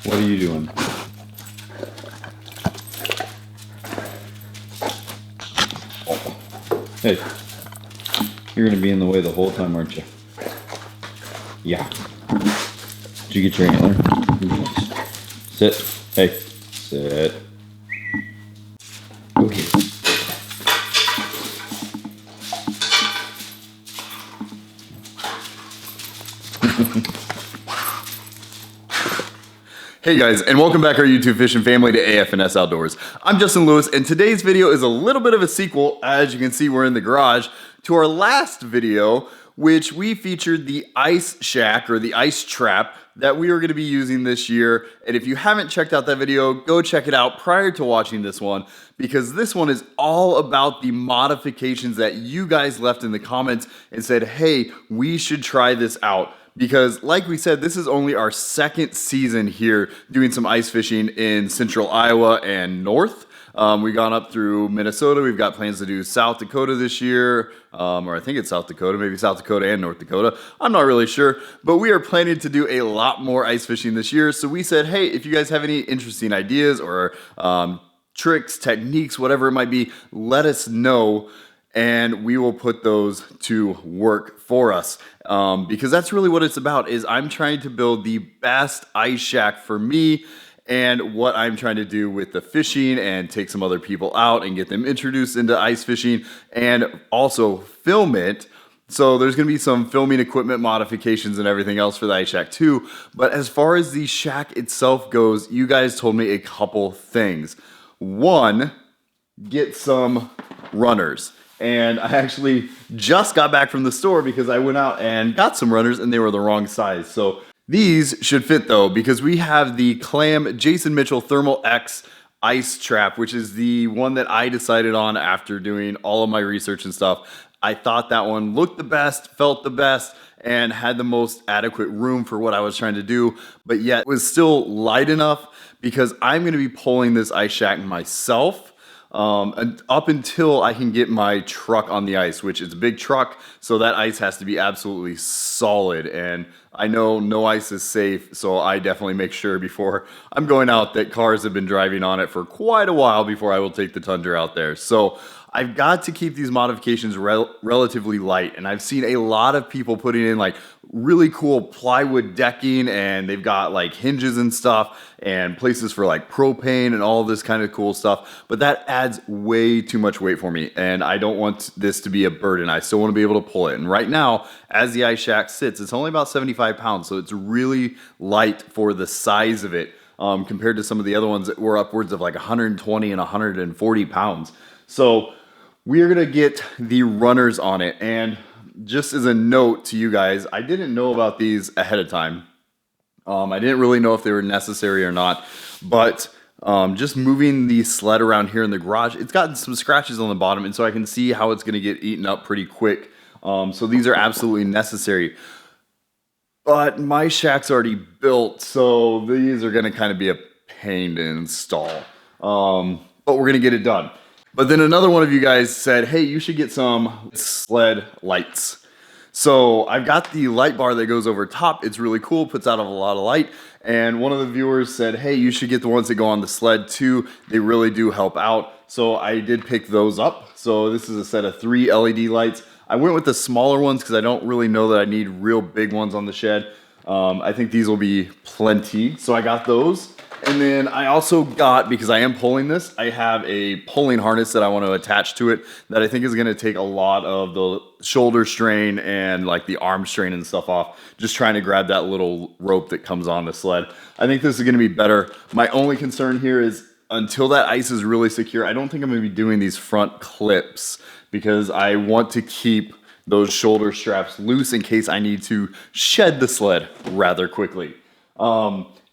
What are you doing? Oh. Hey, you're gonna be in the way the whole time, aren't you? Yeah. Did you get your antler? Sit. Hey, sit. Okay. Hey guys, and welcome back our YouTube fishing family to AF&S Outdoors. I'm Justin Lewis, and today's video is a little bit of a sequel. As you can see, we're in the garage to our last video, which we featured the ice shack or the ice trap that we are going to be using this year. And if you haven't checked out that video, go check it out prior to watching this one, because this one is all about the modifications that you guys left in the comments and said, hey, we should try this out. Because like we said, this is only our second season here doing some ice fishing in central Iowa and north. We've gone up through Minnesota. We've got plans to do South Dakota this year, or I think it's South Dakota, maybe South Dakota and North Dakota. I'm not really sure, but we are planning to do a lot more ice fishing this year. So we said, hey, if you guys have any interesting ideas or tricks, techniques, whatever it might be, let us know, and we will put those to work for us. Because that's really what it's about, is I'm trying to build the best ice shack for me and what I'm trying to do with the fishing and take some other people out and get them introduced into ice fishing and also film it. So there's going to be some filming equipment modifications and everything else for the ice shack too. But as far as the shack itself goes, you guys told me a couple things. One, get some runners. And I actually just got back from the store because I went out and got some runners and they were the wrong size. So these should fit though, because we have the Clam Jason Mitchell Thermal X ice trap, which is the one that I decided on after doing all of my research and stuff. I thought that one looked the best, felt the best, and had the most adequate room for what I was trying to do, but yet was still light enough because I'm going to be pulling this ice shack myself. And up until I can get my truck on the ice, which is a big truck, so that ice has to be absolutely solid. And I know no ice is safe, so I definitely make sure before I'm going out that cars have been driving on it for quite a while before I will take the Tundra out there. So I've got to keep these modifications relatively light, and I've seen a lot of people putting in like really cool plywood decking, and they've got like hinges and stuff and places for like propane and all this kind of cool stuff, but that adds way too much weight for me, and I don't want this to be a burden. I still want to be able to pull it, and right now, as the ice shack sits, it's only about 75 pounds, so it's really light for the size of it, compared to some of the other ones that were upwards of like 120 and 140 pounds. So we are gonna get the runners on it, and just as a note to you guys, I didn't know about these ahead of time. I didn't really know if they were necessary or not, but just moving the sled around here in the garage, it's gotten some scratches on the bottom, and so I can see how it's gonna get eaten up pretty quick. So these are absolutely necessary. But my shack's already built, so these are gonna kind of be a pain to install. But we're gonna get it done. But then another one of you guys said, hey, you should get some Sled Lights. So I've got the light bar that goes over top. It's really cool, puts out a lot of light. And one of the viewers said, hey, you should get the ones that go on the sled too. They really do help out. So I did pick those up. So this is a set of 3 LED lights. I went with the smaller ones because I don't really know that I need real big ones on the shed. I think these will be plenty. So I got those. And then I also got, because I am pulling this, I have a pulling harness that I want to attach to it that I think is going to take a lot of the shoulder strain and like the arm strain and stuff off, just trying to grab that little rope that comes on the sled. I think this is going to be better. My only concern here is until that ice is really secure, I don't think I'm going to be doing these front clips because I want to keep those shoulder straps loose in case I need to shed the sled rather quickly.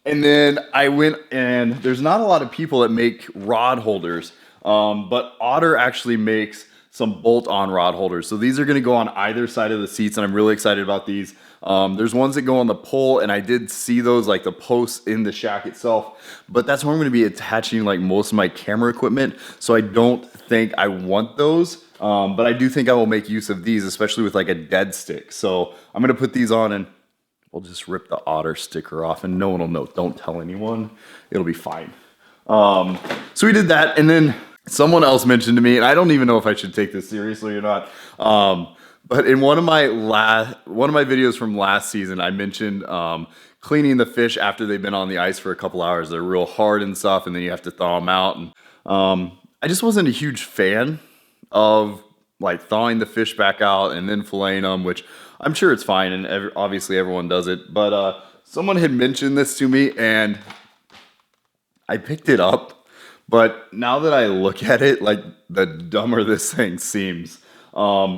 And then I went, and there's not a lot of people that make rod holders, but Otter actually makes some bolt-on rod holders. So these are gonna go on either side of the seats, and I'm really excited about these. There's ones that go on the pole, and I did see those, like the posts in the shack itself, but that's where I'm gonna be attaching like most of my camera equipment, so I don't think I want those. But I do think I will make use of these, especially with like a dead stick. So I'm gonna put these on, and we'll just rip the otter sticker off and no one will know. Don't tell anyone. It'll be fine. So we did that, and then someone else mentioned to me, and I don't even know if I should take this seriously or not. But in one of my videos from last season, I mentioned cleaning the fish after they've been on the ice for a couple hours. They're real hard and stuff, and then you have to thaw them out. And I just wasn't a huge fan of like thawing the fish back out and then filleting them, which I'm sure it's fine, and obviously everyone does it. But someone had mentioned this to me, and I picked it up. But now that I look at it, like, the dumber this thing seems,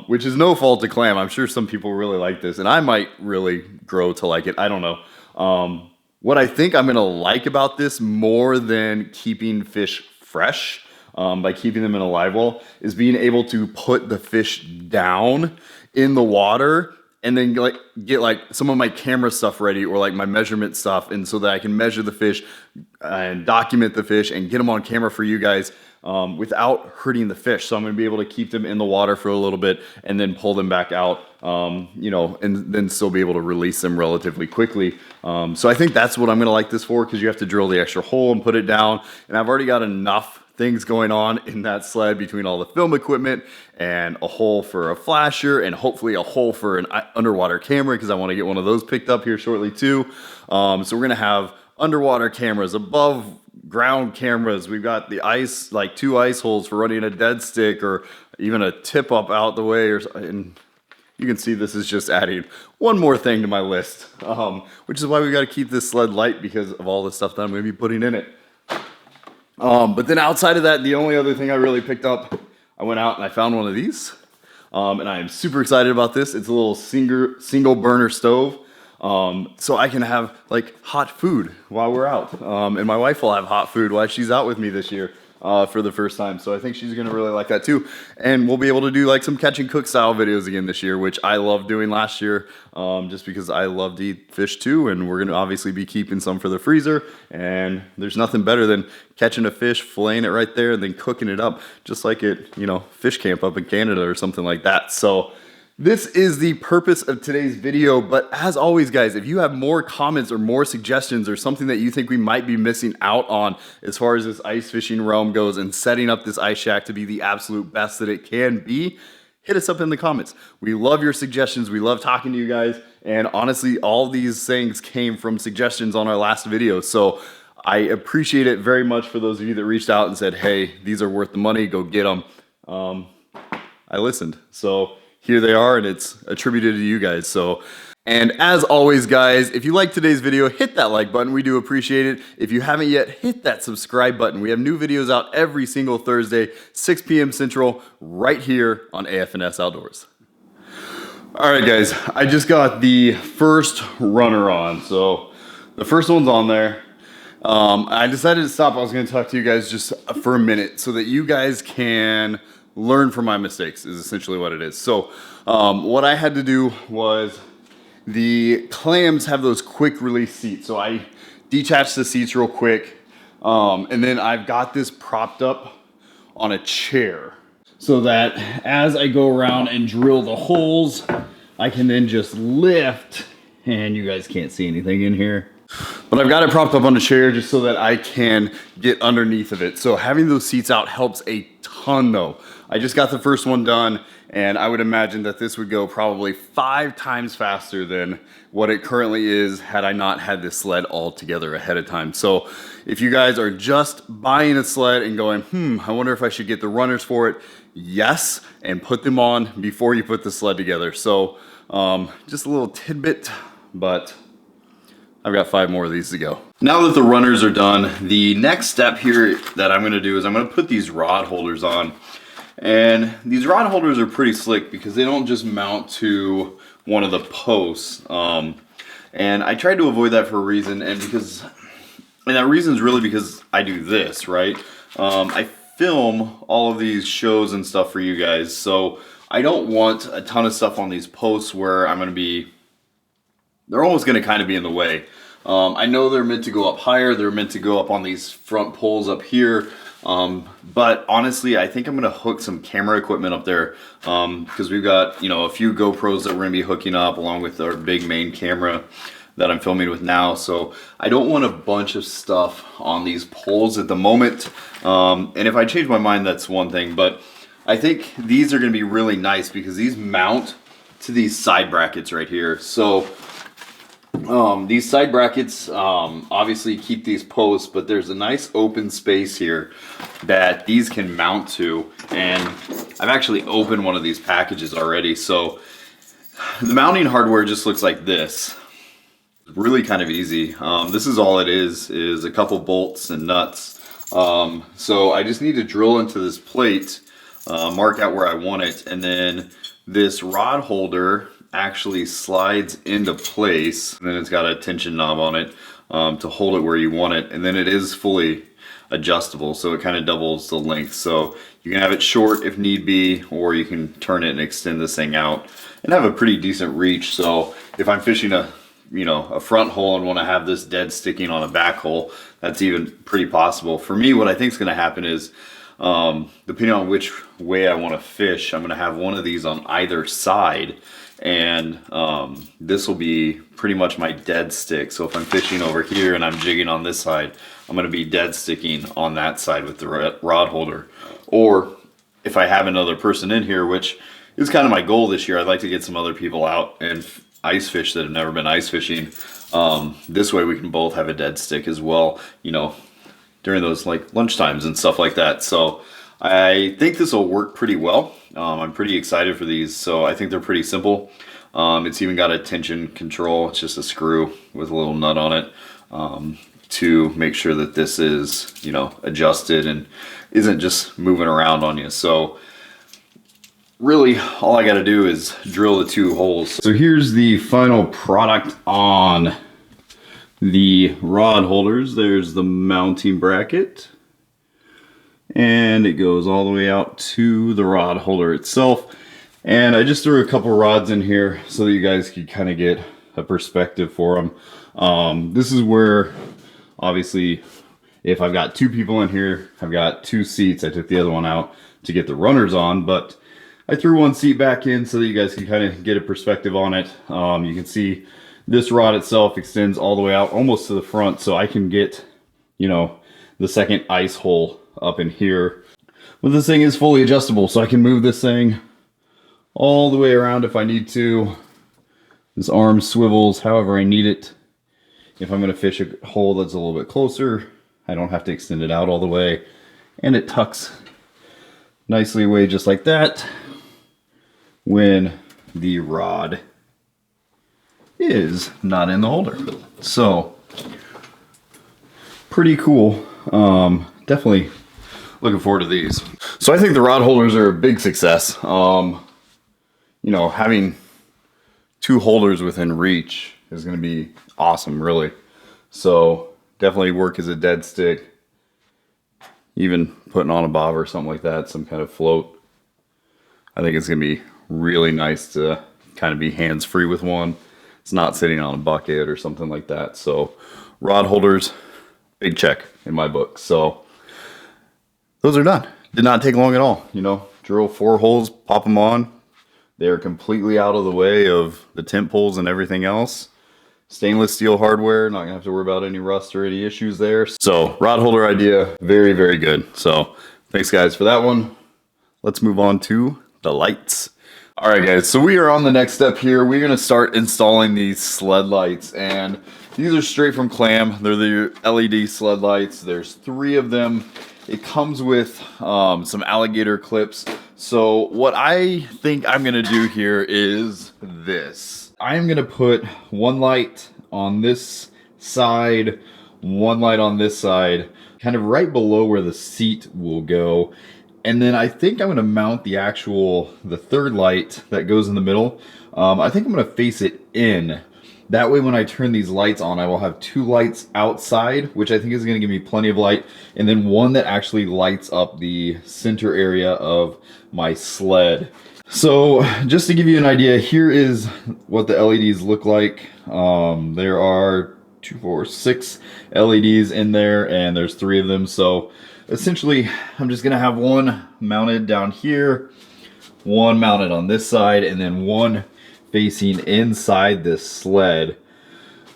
which is no fault to clam. I'm sure some people really like this, and I might really grow to like it. I don't know. What I think I'm gonna like about this more than keeping fish fresh, by keeping them in a live well, is being able to put the fish down in the water and then get like some of my camera stuff ready, or like my measurement stuff, and so that I can measure the fish and document the fish and get them on camera for you guys without hurting the fish. So I'm going to be able to keep them in the water for a little bit and then pull them back out, you know, and then still be able to release them relatively quickly. So I think that's what I'm going to like this for, because you have to drill the extra hole and put it down, and I've already got enough things going on in that sled between all the film equipment and a hole for a flasher and hopefully a hole for an underwater camera, because I want to get one of those picked up here shortly too. So we're going to have underwater cameras, above ground cameras. We've got the ice, like 2 ice holes for running a dead stick, or even a tip up out the way, and you can see this is just adding one more thing to my list, which is why we got to keep this sled light, because of all the stuff that I'm going to be putting in it. But then outside of that, the only other thing I really picked up, I went out and I found one of these, and I am super excited about this. It's a little single burner stove, so I can have like hot food while we're out, and my wife will have hot food while she's out with me this year for the first time. So I think she's gonna really like that too, and we'll be able to do like some catch and cook style videos again this year, which I loved doing last year, just because I love to eat fish too, and we're gonna obviously be keeping some for the freezer, and there's nothing better than catching a fish, filleting it right there, and then cooking it up just like at, you know, fish camp up in Canada or something like that. So this is the purpose of today's video, but as always, guys, if you have more comments or more suggestions or something that you think we might be missing out on as far as this ice fishing realm goes and setting up this ice shack to be the absolute best that it can be, hit us up in the comments. We love your suggestions. We love talking to you guys. And honestly, all these things came from suggestions on our last video. So I appreciate it very much for those of you that reached out and said, hey, these are worth the money, go get them. I listened. So here they are, and it's attributed to you guys. So, and as always, guys, if you liked today's video, hit that like button. We do appreciate it. If you haven't yet, hit that subscribe button. We have new videos out every single Thursday, 6 p.m. Central, right here on AFNS Outdoors. All right, guys, I just got the first runner on. So the first one's on there. I decided to stop. I was going to talk to you guys just for a minute so that you guys can learn from my mistakes, is essentially what it is. So what I had to do was, the clams have those quick release seats. So I detached the seats real quick. And then I've got this propped up on a chair so that as I go around and drill the holes, I can then just lift, and you guys can't see anything in here, but I've got it propped up on a chair just so that I can get underneath of it. So having those seats out helps a ton though. I just got the first one done, and I would imagine that this would go probably 5 times faster than what it currently is had I not had this sled all together ahead of time. So if you guys are just buying a sled and going, I wonder if I should get the runners for it, yes, and put them on before you put the sled together. So just a little tidbit, but I've got 5 more of these to go. Now that the runners are done, the next step here that I'm gonna do is I'm gonna put these rod holders on. And these rod holders are pretty slick because they don't just mount to one of the posts. And I tried to avoid that for a reason, and that reason is really because I do this, right? I film all of these shows and stuff for you guys, so I don't want a ton of stuff on these posts where they're almost gonna kind of be in the way. I know they're meant to go up higher, they're meant to go up on these front poles up here, but honestly, I think I'm gonna hook some camera equipment up there, because we've got, you know, a few GoPros that we're gonna be hooking up along with our big main camera. that I'm filming with now. So I don't want a bunch of stuff on these poles at the moment. And if I change my mind, that's one thing, but I think these are gonna be really nice because these mount to these side brackets right here. So these side brackets obviously keep these posts, but there's a nice open space here that these can mount to. And I've actually opened one of these packages already. So the mounting hardware just looks like this. Really kind of easy. This is all it is a couple bolts and nuts. So I just need to drill into this plate, mark out where I want it, and then this rod holder actually slides into place, and then it's got a tension knob on it to hold it where you want it, and then it is fully adjustable, so it kind of doubles the length. So you can have it short if need be, or you can turn it and extend this thing out and have a pretty decent reach. So if I'm fishing a front hole and want to have this dead sticking on a back hole, that's even pretty possible. For me, what I think is going to happen is depending on which way I want to fish, I'm going to have one of these on either side, and this will be pretty much my dead stick. So if I'm fishing over here and I'm jigging on this side, I'm going to be dead sticking on that side with the rod holder. Or if I have another person in here, which is kind of my goal this year, I'd like to get some other people out and ice fish that have never been ice fishing. This way we can both have a dead stick as well, during those like lunch times and stuff like that. So I think this will work pretty well. I'm pretty excited for these. So I think they're pretty simple. It's even got a tension control. It's just a screw with a little nut on it to make sure that this is, adjusted and isn't just moving around on you. So really all I got to do is drill the 2 holes. So here's the final product on the rod holders. There's the mounting bracket, and it goes all the way out to the rod holder itself. And I just threw a couple rods in here so that you guys could kind of get a perspective for them. This is where, obviously, if I've got 2 people in here, I've got 2 seats. I took the other one out to get the runners on, but I threw one seat back in so that you guys can kind of get a perspective on it. You can see this rod itself extends all the way out almost to the front, so I can get, the second ice hole up in here. But this thing is fully adjustable, so I can move this thing all the way around if I need to. This arm swivels however I need it. If I'm going to fish a hole that's a little bit closer, I don't have to extend it out all the way. And it tucks nicely away just like that when the rod is not in the holder. So pretty cool. Definitely looking forward to these. So I think the rod holders are a big success. Having 2 holders within reach is going to be awesome, really. So definitely work as a dead stick, even putting on a bob or something like that, some kind of float. I think it's going to be really nice to kind of be hands-free with one. It's not sitting on a bucket or something like that. So rod holders, big check in my book. So those are done. Did not take long at all. Drill 4 holes, pop them on. They're completely out of the way of the tent poles and everything else. Stainless steel hardware, not gonna have to worry about any rust or any issues there. So rod holder idea, very, very good. So thanks guys for that one. Let's move on to the lights. All right guys, so we are on the next step here. We're gonna start installing these sled lights, and these are straight from Clam. They're the LED sled lights. There's 3 of them. It comes with some alligator clips. So what I think I'm gonna do here is this. I'm gonna put 1 light on this side, 1 light on this side, kind of right below where the seat will go. And then I think I'm gonna mount the 3rd light that goes in the middle. I think I'm gonna face it in. That way when I turn these lights on, I will have 2 lights outside, which I think is gonna give me plenty of light, and then one that actually lights up the center area of my sled. So just to give you an idea, here is what the LEDs look like. There are 2, 4, 6 LEDs in there, and there's 3 of them. So essentially, I'm just gonna have one mounted down here, one mounted on this side, and then one facing inside this sled.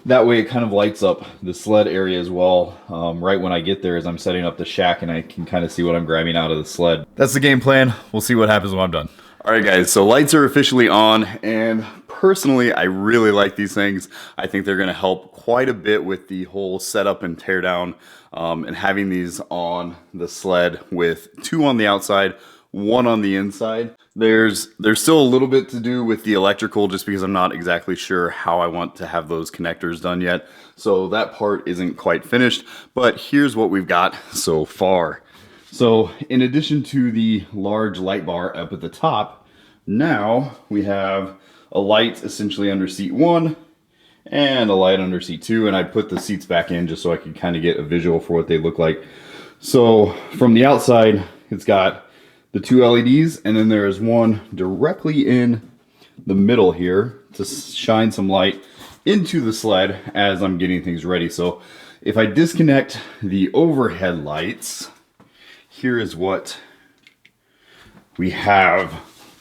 That way it kind of lights up the sled area as well. Right when I get there as I'm setting up the shack, and I can kind of see what I'm grabbing out of the sled. That's the game plan. We'll see what happens when I'm done. All right, guys, so lights are officially on, and personally, I really like these things. I think they're gonna help quite a bit with the whole setup and tear down, and having these on the sled with 2 on the outside, 1 on the inside. There's still a little bit to do with the electrical just because I'm not exactly sure how I want to have those connectors done yet. So that part isn't quite finished, but here's what we've got so far. So in addition to the large light bar up at the top, now we have a light essentially under seat 1 and a light under seat 2, and I put the seats back in just so I could kind of get a visual for what they look like. So from the outside, it's got the 2 LEDs, and then there is one directly in the middle here to shine some light into the sled as I'm getting things ready. So if I disconnect the overhead lights, here is what we have.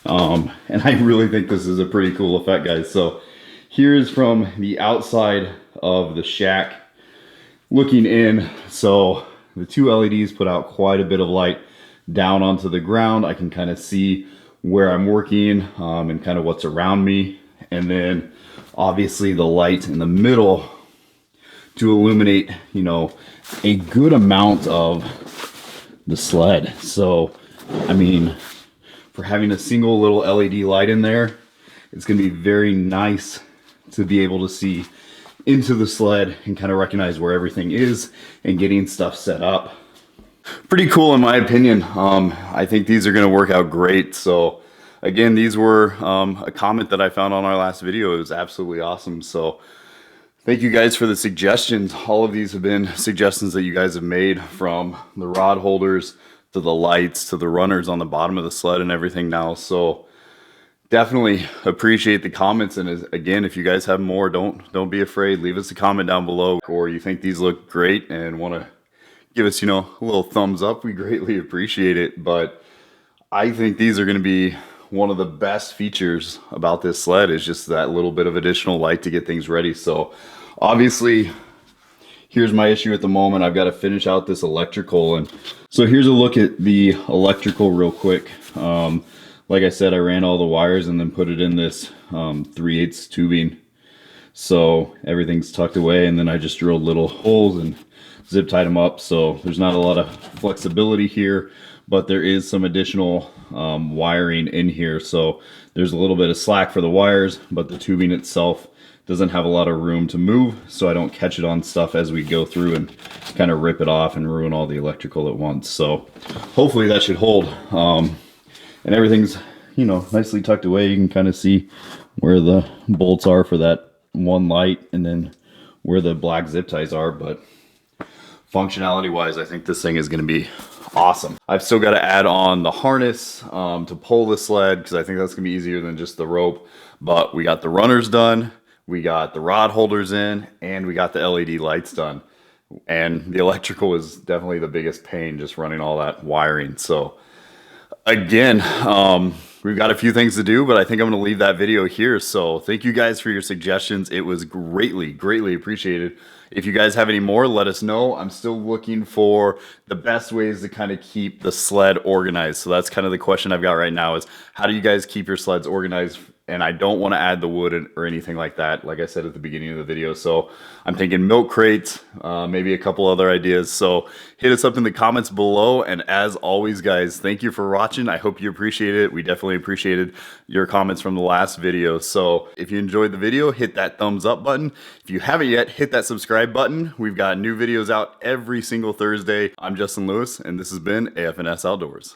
And I really think this is a pretty cool effect, guys. So here's from the outside of the shack looking in. So the 2 LEDs put out quite a bit of light down onto the ground. I can kind of see where I'm working and kind of what's around me. And then obviously the light in the middle to illuminate, you know, a good amount of the sled. So, I mean, for having a single little LED light in there, it's going to be very nice to be able to see into the sled and kind of recognize where everything is and getting stuff set up. Pretty cool in my opinion. I think these are going to work out great. So again, these were a comment that I found on our last video. It was absolutely awesome. So thank you guys for the suggestions. All of these have been suggestions that you guys have made, from the rod holders to the lights to the runners on the bottom of the sled and everything now. So definitely appreciate the comments. And again, if you guys have more, don't be afraid. Leave us a comment down below, or you think these look great and want to give us, you know, a little thumbs up. We greatly appreciate it. But I think these are going to be one of the best features about this sled, is just that little bit of additional light to get things ready. So obviously, here's my issue at the moment. I've got to finish out this electrical. And so here's a look at the electrical real quick. Like I said, I ran all the wires and then put it in this 3/8 tubing. So everything's tucked away, and then I just drilled little holes and zip tied them up. So there's not a lot of flexibility here, but there is some additional wiring in here. So there's a little bit of slack for the wires, but the tubing itself doesn't have a lot of room to move, so I don't catch it on stuff as we go through and kind of rip it off and ruin all the electrical at once. So hopefully that should hold. And everything's, you know, nicely tucked away. You can kind of see where the bolts are for that one light, and then where the black zip ties are. But functionality wise, I think this thing is going to be awesome. I've still got to add on the harness to pull the sled, because I think that's going to be easier than just the rope. But we got the runners done, we got the rod holders in, and we got the LED lights done. And the electrical is definitely the biggest pain, just running all that wiring. So again, we've got a few things to do, but I think I'm going to leave that video here. So thank you guys for your suggestions. It was greatly appreciated. If you guys have any more, let us know. I'm still looking for the best ways to kind of keep the sled organized. So that's kind of the question I've got right now, is how do you guys keep your sleds organized? And I don't want to add the wood or anything like that, like I said at the beginning of the video. So I'm thinking milk crates, maybe a couple other ideas. So hit us up in the comments below. And as always, guys, thank you for watching. I hope you appreciate it. We definitely appreciated your comments from the last video. So if you enjoyed the video, hit that thumbs up button. If you haven't yet, hit that subscribe button. We've got new videos out every single Thursday. I'm Justin Lewis, and this has been AFNS Outdoors.